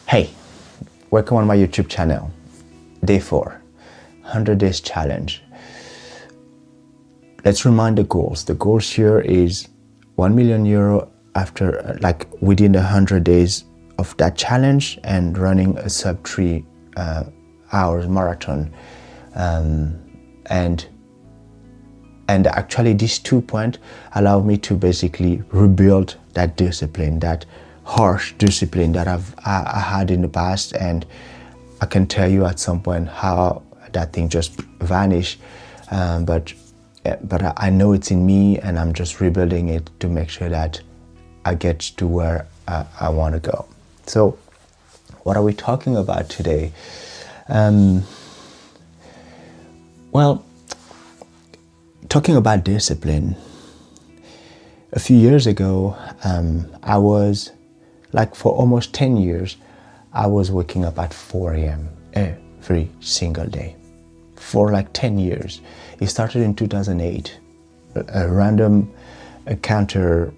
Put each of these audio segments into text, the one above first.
Hey, welcome on my YouTube channel. Day 4, 100 days challenge. Let's remind the goals. The goals here is €1 million after, within the 100 days of that challenge and running a sub 3 hours marathon. And actually these 2 points allow me to basically rebuild that discipline, that harsh discipline that I had in the past, and I can tell you at some point how that thing just vanished, but I know it's in me, and I'm just rebuilding it to make sure that I get to where I want to go. So what are we talking about today? Well, talking about discipline, a few years ago, I was, for almost 10 years, I was waking up at 4 a.m. every single day for 10 years. It started in 2008, a random encounter.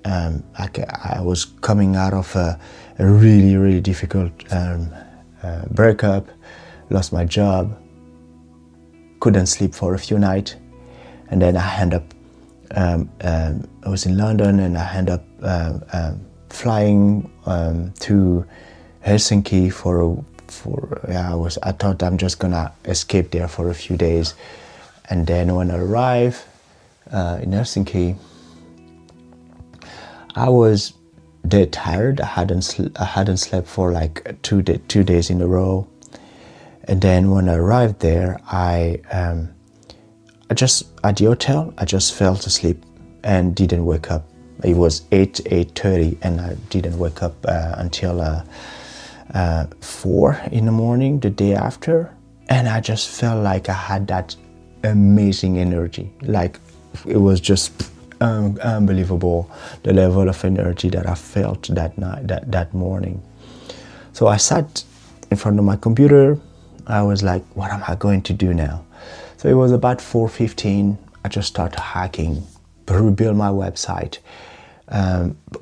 I was coming out of a really, really difficult breakup, lost my job, couldn't sleep for a few nights, and then I ended up, I was in London, and I ended up flying to Helsinki I thought I'm just gonna escape there for a few days. And then when I arrived in Helsinki, I was dead tired. I hadn't slept for 2 days in a row. And then when I arrived there, I just at the hotel, I just fell asleep and didn't wake up. It was 8:30, and I didn't wake up until 4 in the morning the day after. And I just felt like I had that amazing energy. It was just unbelievable, the level of energy that I felt that night, that morning. So I sat in front of my computer. I was like, what am I going to do now? So it was about 4:15. I just started hacking, rebuild my website,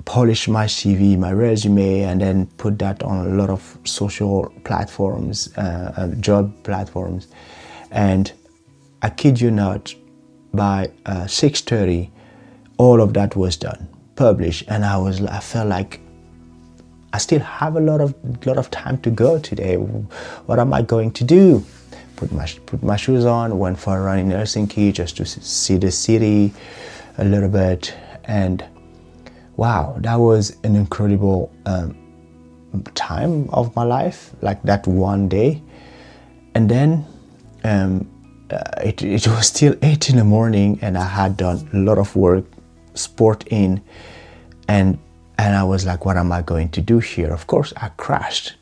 polish my CV, my resume, and then put that on a lot of social platforms, job platforms. And I kid you not, by 6:30, all of that was done, published, and I felt like I still have a lot of time to go today. What am I going to do? Put my shoes on, went for a run in Helsinki just to see the city a little bit, and wow, that was an incredible time of my life, that one day. And then it was still 8 in the morning, and I had done a lot of work, sport in, and I was like, what am I going to do here? Of course, I crashed,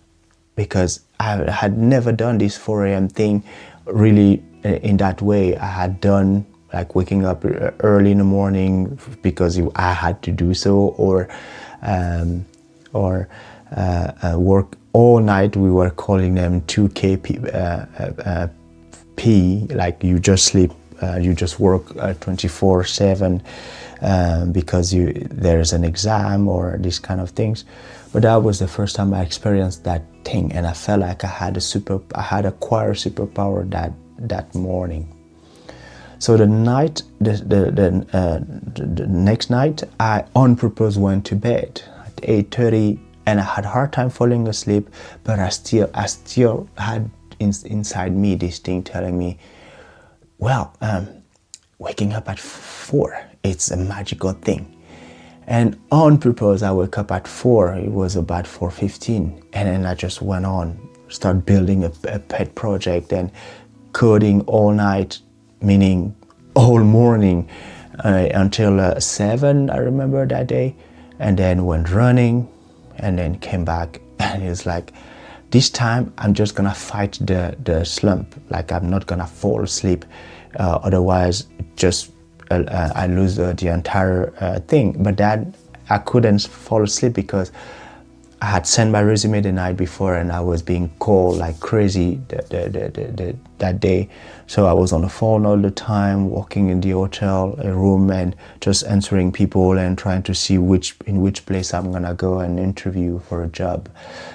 because I had never done this 4 a.m. thing really in that way. I had done waking up early in the morning because I had to do so, or work all night. We were calling them 2KP, you just sleep, you just work 24/7 because there's an exam or these kind of things. But that was the first time I experienced that thing, and I felt like I had acquired superpower that morning. So the next night, I on purpose went to bed at 8:30, and I had a hard time falling asleep, but I still had inside me this thing telling me, well, waking up at 4, it's a magical thing. And on purpose, I woke up at 4. It was about 4:15, and then I just went on, start building a pet project and coding all night, meaning all morning until 7, I remember that day, and then went running, and then came back, and it's like, this time I'm just gonna fight the slump. I'm not gonna fall asleep, otherwise just I lose the entire thing. But that I couldn't fall asleep because I had sent my resume the night before, and I was being called like crazy that day. So I was on the phone all the time, walking in the hotel room and just answering people and trying to see in which place I'm gonna go and interview for a job.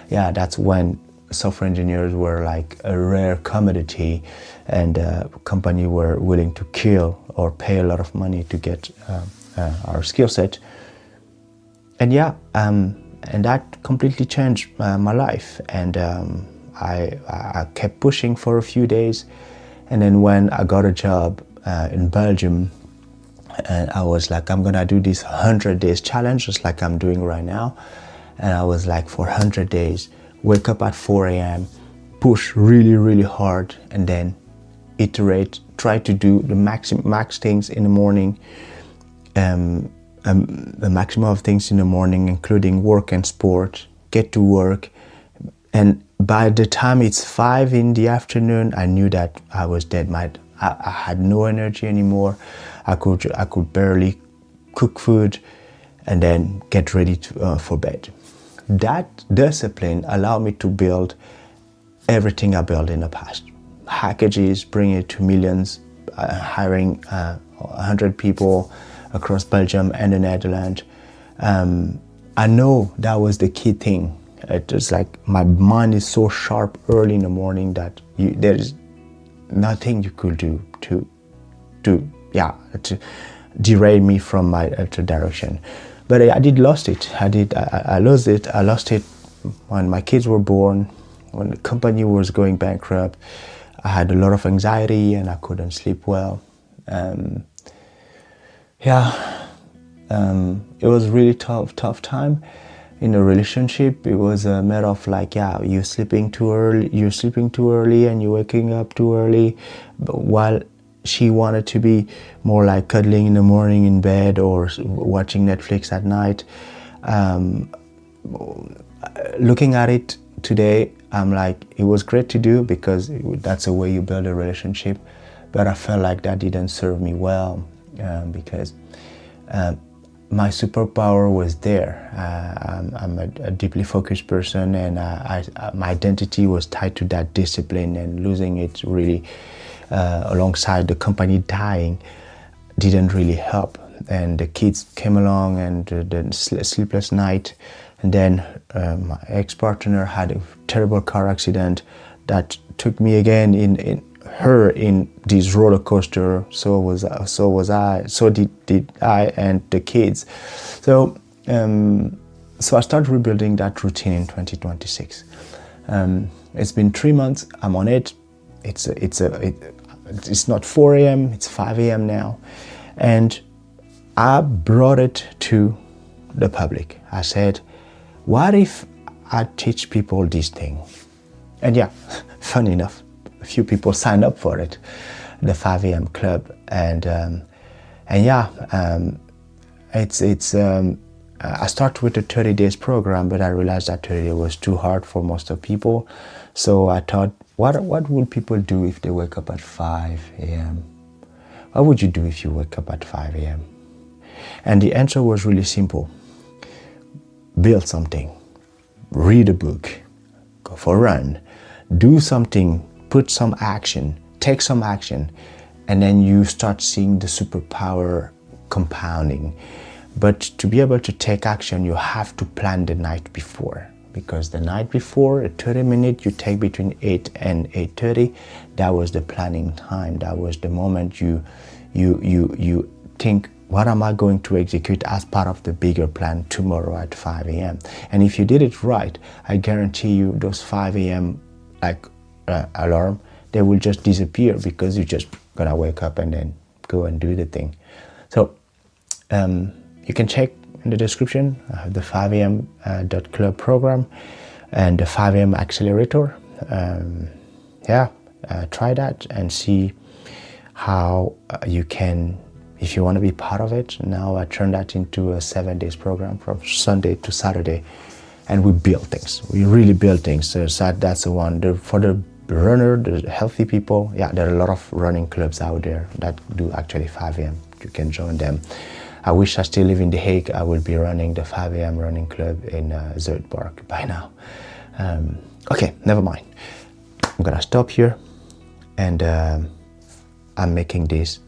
Yeah, that's when software engineers were like a rare commodity, and companies were willing to kill or pay a lot of money to get our skill set. And yeah, and that completely changed my life. And I kept pushing for a few days, and then when I got a job in Belgium, and I was like, I'm gonna do this 100 days challenge, just like I'm doing right now. And I was like, for 100 days, wake up at 4 a.m., push really, really hard, and then iterate, try to do the max things in the morning, the maximum of things in the morning, including work and sport, get to work. And by the time it's 5 in the afternoon, I knew that I was dead. I had no energy anymore. I could barely cook food and then get ready for bed. That discipline allowed me to build everything I built in the past. Packages, bringing it to millions, hiring 100 people across Belgium and the Netherlands. I know that was the key thing. It was like my mind is so sharp early in the morning that there is nothing you could do to derail me from my direction. But I did lost it. I lost it. I lost it when my kids were born, when the company was going bankrupt. I had a lot of anxiety and I couldn't sleep well. It was really tough time in a relationship. It was a matter of like, you're sleeping too early and you're waking up too early, but while she wanted to be more like cuddling in the morning in bed or watching Netflix at night. Looking at it today, I'm like, it was great to do because that's the way you build a relationship, but I felt like that didn't serve me well because my superpower was there. I'm a deeply focused person, and my identity was tied to that discipline, and losing it really alongside the company dying didn't really help. And the kids came along, and the sleepless night, and then my ex-partner had a terrible car accident that took me again in this roller coaster. So did I and the kids. So I started rebuilding that routine in 2026. It's been 3 months. I'm on it. It's not 4 a.m. It's 5 a.m. now, and I brought it to the public. I said, what if I teach people this thing? And yeah, funny enough, a few people signed up for it, the 5 a.m. club. I started with a 30 days program, but I realized that 30 days was too hard for most of people. So I thought, what would people do if they wake up at 5 a.m.? What would you do if you wake up at 5 a.m.? And the answer was really simple. Build something, read a book, go for a run, do something, put some action, take some action, and then you start seeing the superpower compounding. But to be able to take action, you have to plan the night before, because the night before, a 30 minutes you take between 8 and 8:30, that was the planning time. That was the moment you think, what am I going to execute as part of the bigger plan tomorrow at 5 a.m.? And if you did it right, I guarantee you those 5 a.m. Alarm, they will just disappear, because you're just gonna wake up and then go and do the thing. So you can check in the description. I have the 5 a.m. .club program and the 5 a.m. accelerator. Try that and see how you can, if you want to be part of it. Now I turned that into a 7 days program from Sunday to Saturday, and we build things. We really build things. So that's the one. For the runner, the healthy people, there are a lot of running clubs out there that do actually 5 a.m. You can join them. I wish I still live in The Hague. I would be running the 5 a.m. running club in Zuidpark by now. Okay, never mind. I'm gonna stop here, and I'm making this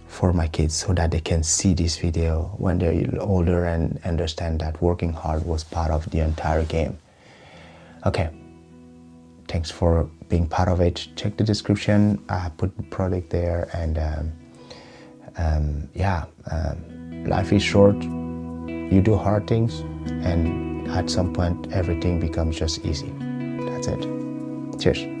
for my kids so that they can see this video when they're older and understand that working hard was part of the entire game. Okay, thanks for being part of it. Check the description. I put the product there, and life is short. You do hard things, and at some point everything becomes just easy. That's it. Cheers.